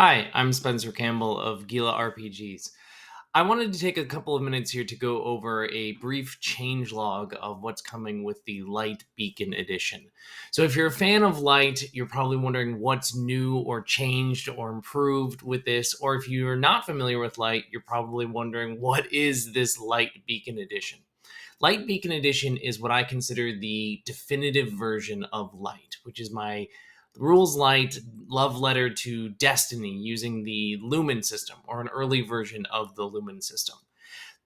Hi, I'm Spencer Campbell of Gila RPGs. I wanted to take a couple of minutes here to go over a brief changelog of what's coming with the Light Beacon Edition. So, if you're a fan of Light, you're probably wondering what's new or changed or improved with this. Or if you're not familiar with Light, you're probably wondering what is this Light Beacon Edition? Light Beacon Edition is what I consider the definitive version of Light, which is my rules light love letter to Destiny using the Lumen system or an early version of the Lumen system.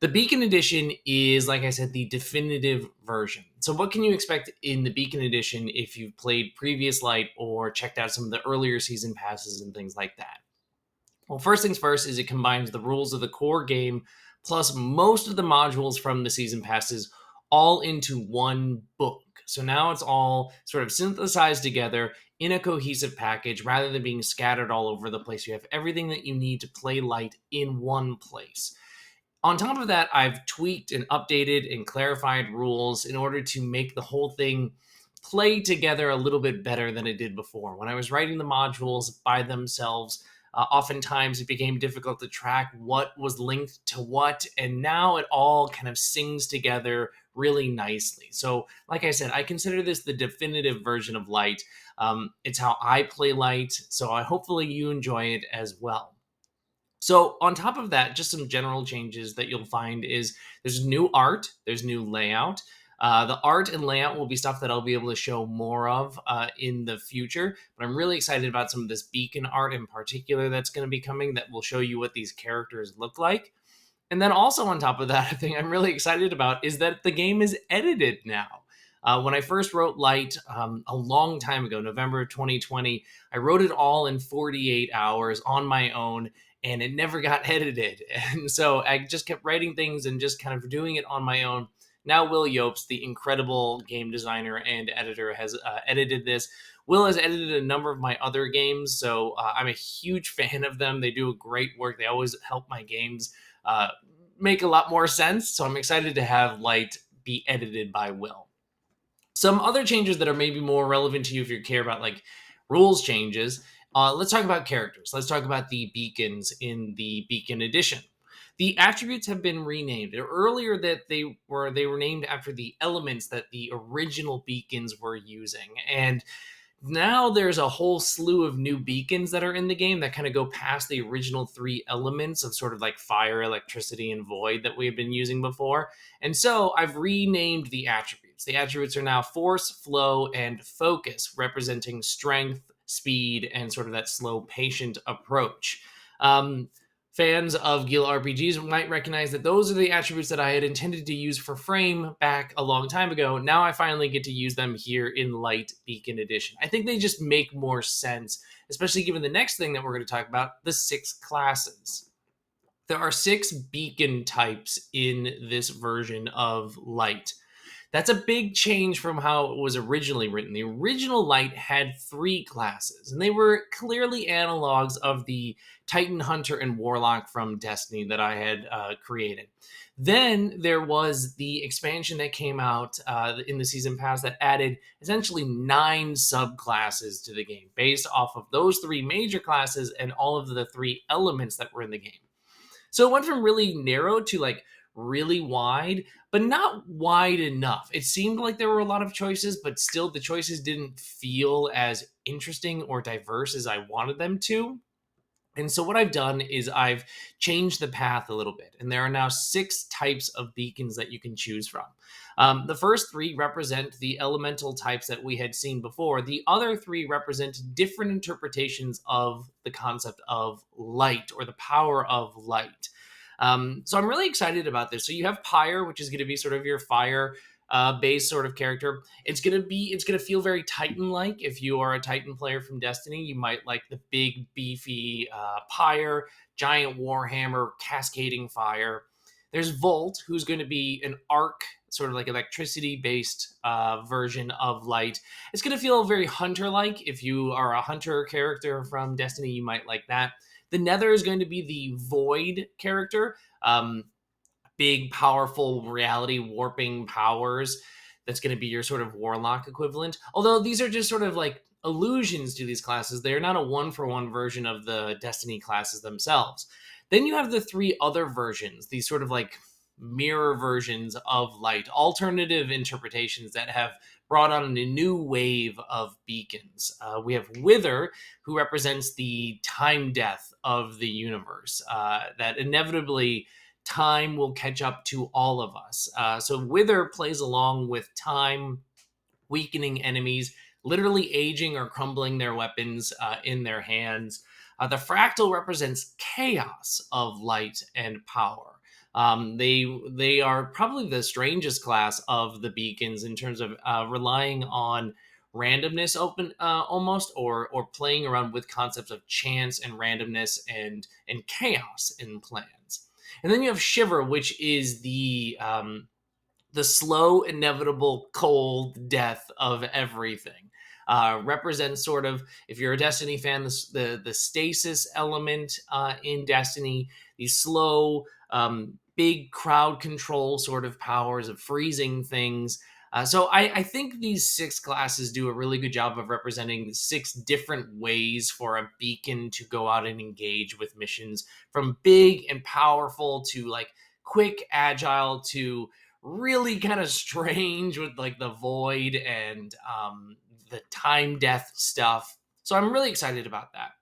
The Beacon Edition is, like I said, the definitive version. So, what can you expect in the Beacon Edition if you've played previous Light or checked out some of the earlier season passes and things like that? Well, first things first is it combines the rules of the core game plus most of the modules from the season passes all into one book. So now it's all sort of synthesized together in a cohesive package rather than being scattered all over the place. You have everything that you need to play Light in one place. On top of that, I've tweaked and updated and clarified rules in order to make the whole thing play together a little bit better than it did before. When I was writing the modules by themselves, oftentimes it became difficult to track what was linked to what, and now it all kind of sings together really nicely. So, like I said, I consider this the definitive version of Light. It's how I play Light, so hopefully you enjoy it as well. So, on top of that, just some general changes that you'll find is there's new art, there's new layout. The art and layout will be stuff that I'll be able to show more of in the future, but I'm really excited about some of this beacon art in particular that's going to be coming that will show you what these characters look like. And then also on top of that, a thing I'm really excited about is that the game is edited now. When I first wrote Light a long time ago, November of 2020, I wrote it all in 48 hours on my own, and it never got edited. And so I just kept writing things and just kind of doing it on my own. Now, Will Yopes, the incredible game designer and editor, has edited this. Will has edited a number of my other games, so I'm a huge fan of them. They do great work. They always help my games uh, make a lot more sense. So I'm excited to have Light be edited by Will. Some other changes that are maybe more relevant to you if you care about like rules changes. Let's talk about characters. Let's talk about the beacons in the Beacon Edition. The attributes have been renamed. Earlier that they were named after the elements that the original beacons were using. And now there's a whole slew of new beacons that are in the game that kind of go past the original three elements of sort of like fire, electricity, and void that we've been using before. And so I've renamed the attributes. The attributes are now force, flow, and focus, representing strength, speed, and sort of that slow, patient approach. Um, Fans of Gila RPGs might recognize that those are the attributes that I had intended to use for Frame back a long time ago. Now I finally get to use them here in Light Beacon Edition. I think they just make more sense, especially given the next thing that we're going to talk about, the 6 classes. There are 6 beacon types in this version of Light. That's a big change from how it was originally written. The original Light had 3 classes, and they were clearly analogs of the Titan Hunter and Warlock from Destiny that I had created. Then there was the expansion that came out in the season pass that added essentially 9 subclasses to the game based off of those 3 major classes and all of the 3 elements that were in the game. So it went from really narrow to like really wide, but not wide enough. It seemed like there were a lot of choices, but still the choices didn't feel as interesting or diverse as I wanted them to. And so what I've done is I've changed the path a little bit, and there are now 6 types of beacons that you can choose from. The first 3 represent the elemental types that we had seen before. The other 3 represent different interpretations of the concept of light or the power of light. So I'm really excited about this. So you have Pyre, which is going to be sort of your fire based sort of character. It's gonna feel very Titan like. If you are a Titan player from Destiny, you might like the big beefy Pyre, giant warhammer, cascading fire. There's Volt, who's going to be an arc, sort of like electricity based version of Light. It's going to feel very hunter like. If you are a hunter character from Destiny, you might like that. The Nether is going to be the Void character. Big, powerful reality warping powers. That's going to be your sort of warlock equivalent. Although these are just sort of like allusions to these classes. They are not a one-for-one version of the Destiny classes themselves. Then you have the three other versions, these sort of like mirror versions of Light, alternative interpretations that have brought on a new wave of beacons. We have Wither, who represents the time death of the universe, that inevitably time will catch up to all of us. So Wither plays along with time, weakening enemies, literally aging or crumbling their weapons in their hands. The fractal represents chaos of light and power. They are probably the strangest class of the beacons in terms of relying on randomness, open almost, or playing around with concepts of chance and randomness and chaos in plans. And then you have Shiver, which is the slow, inevitable, cold death of everything. Represents sort of, if you're a Destiny fan, the stasis element in Destiny, these slow, big crowd control sort of powers of freezing things. So I think these six classes do a really good job of representing six different ways for a beacon to go out and engage with missions, from big and powerful to like quick, agile to really kind of strange with like the void and the time death stuff. So I'm really excited about that.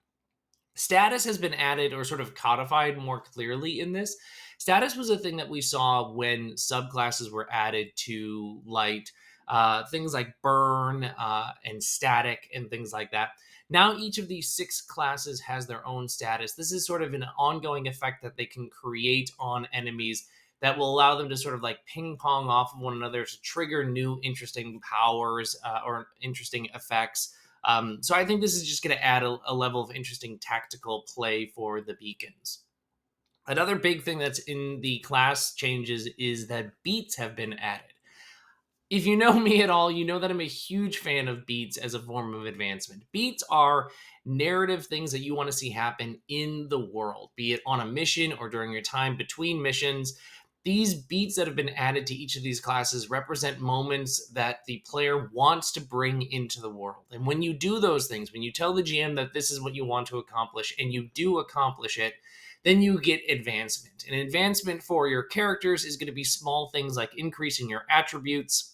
Status has been added or sort of codified more clearly in this. Status was a thing that we saw when subclasses were added to Light, things like burn and static and things like that. Now each of these six classes has their own status. This is sort of an ongoing effect that they can create on enemies that will allow them to sort of like ping pong off of one another to trigger new interesting powers or interesting effects. So I think this is just going to add a level of interesting tactical play for the beacons. Another big thing that's in the class changes is that beats have been added. If you know me at all, you know that I'm a huge fan of beats as a form of advancement. Beats are narrative things that you want to see happen in the world, be it on a mission or during your time between missions. These beats that have been added to each of these classes represent moments that the player wants to bring into the world. And when you do those things, when you tell the GM that this is what you want to accomplish and you do accomplish it, then you get advancement. And advancement for your characters is going to be small things like increasing your attributes,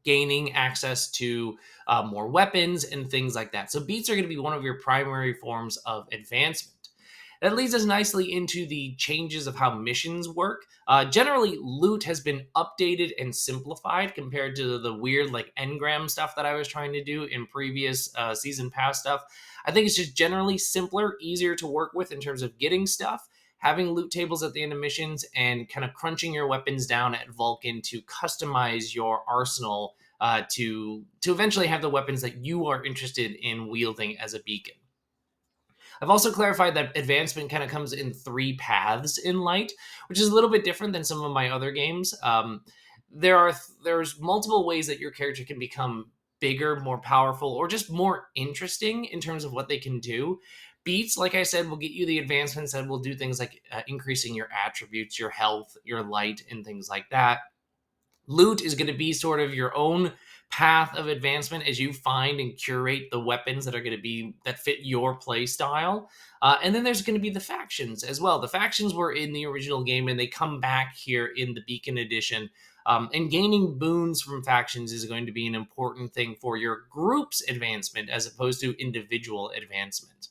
gaining access to more weapons and things like that. So beats are going to be one of your primary forms of advancement. That leads us nicely into the changes of how missions work. Generally, loot has been updated and simplified compared to the weird like engram stuff that I was trying to do in previous season pass stuff. I think it's just generally simpler, easier to work with in terms of getting stuff, having loot tables at the end of missions, and kind of crunching your weapons down at Vulcan to customize your arsenal to eventually have the weapons that you are interested in wielding as a beacon. I've also clarified that advancement kind of comes in three paths in Light, which is a little bit different than some of my other games. There's multiple ways that your character can become bigger, more powerful, or just more interesting in terms of what they can do. Beats, like I said, will get you the advancements that will do things like increasing your attributes, your health, your light, and things like that. Loot is going to be sort of your own path of advancement as you find and curate the weapons that are going to be that fit your play style. And then there's going to be the factions as well. The factions were in the original game and they come back here in the Beacon Edition. And gaining boons from factions is going to be an important thing for your group's advancement as opposed to individual advancement.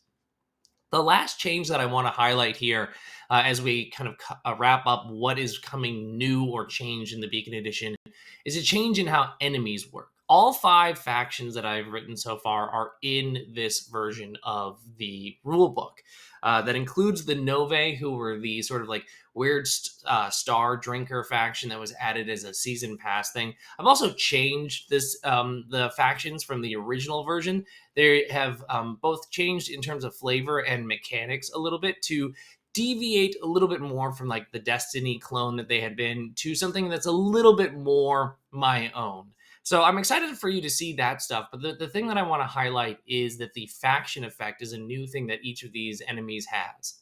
The last change that I want to highlight here as we kind of wrap up what is coming new or changed in the Beacon Edition is a change in how enemies work. All five factions that I've written so far are in this version of the rulebook. That includes the Nove, who were the sort of like weird star drinker faction that was added as a season pass thing. I've also changed this the factions from the original version. They have both changed in terms of flavor and mechanics a little bit to deviate a little bit more from like the Destiny clone that they had been to something that's a little bit more my own. So I'm excited for you to see that stuff. But the thing that I want to highlight is that the faction effect is a new thing that each of these enemies has.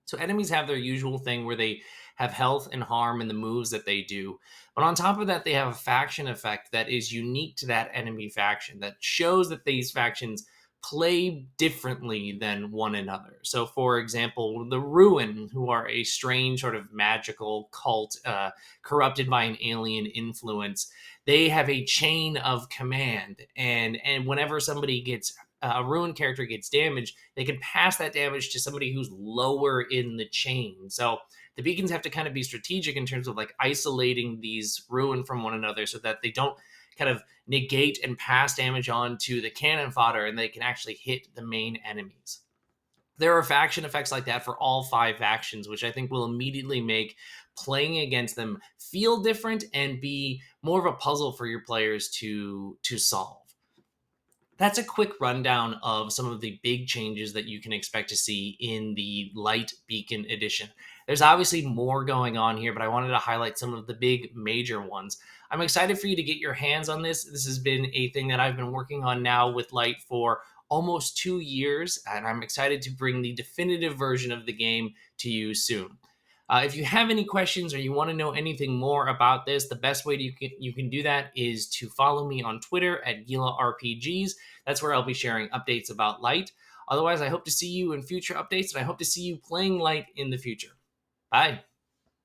So enemies have their usual thing where they have health and harm in the moves that they do. But on top of that, they have a faction effect that is unique to that enemy faction that shows that these factions play differently than one another. So, for example, the Ruin, who are a strange sort of magical cult corrupted by an alien influence, they have a chain of command, and whenever somebody gets a Ruin character gets damaged, they can pass that damage to somebody who's lower in the chain. So the beacons have to kind of be strategic in terms of like isolating these Ruin from one another so that they don't kind of negate and pass damage on to the cannon fodder and they can actually hit the main enemies. There are faction effects like that for all 5 factions, which I think will immediately make playing against them feel different and be more of a puzzle for your players to solve. That's a quick rundown of some of the big changes that you can expect to see in the Light Beacon edition. There's obviously more going on here, but I wanted to highlight some of the big major ones. I'm excited for you to get your hands on this. This has been a thing that I've been working on now with Light for almost 2 years, and I'm excited to bring the definitive version of the game to you soon. If you have any questions or you want to know anything more about this, the best way you can do that is to follow me on Twitter at Gila RPGs. That's where I'll be sharing updates about Light. Otherwise, I hope to see you in future updates, and I hope to see you playing Light in the future. Bye.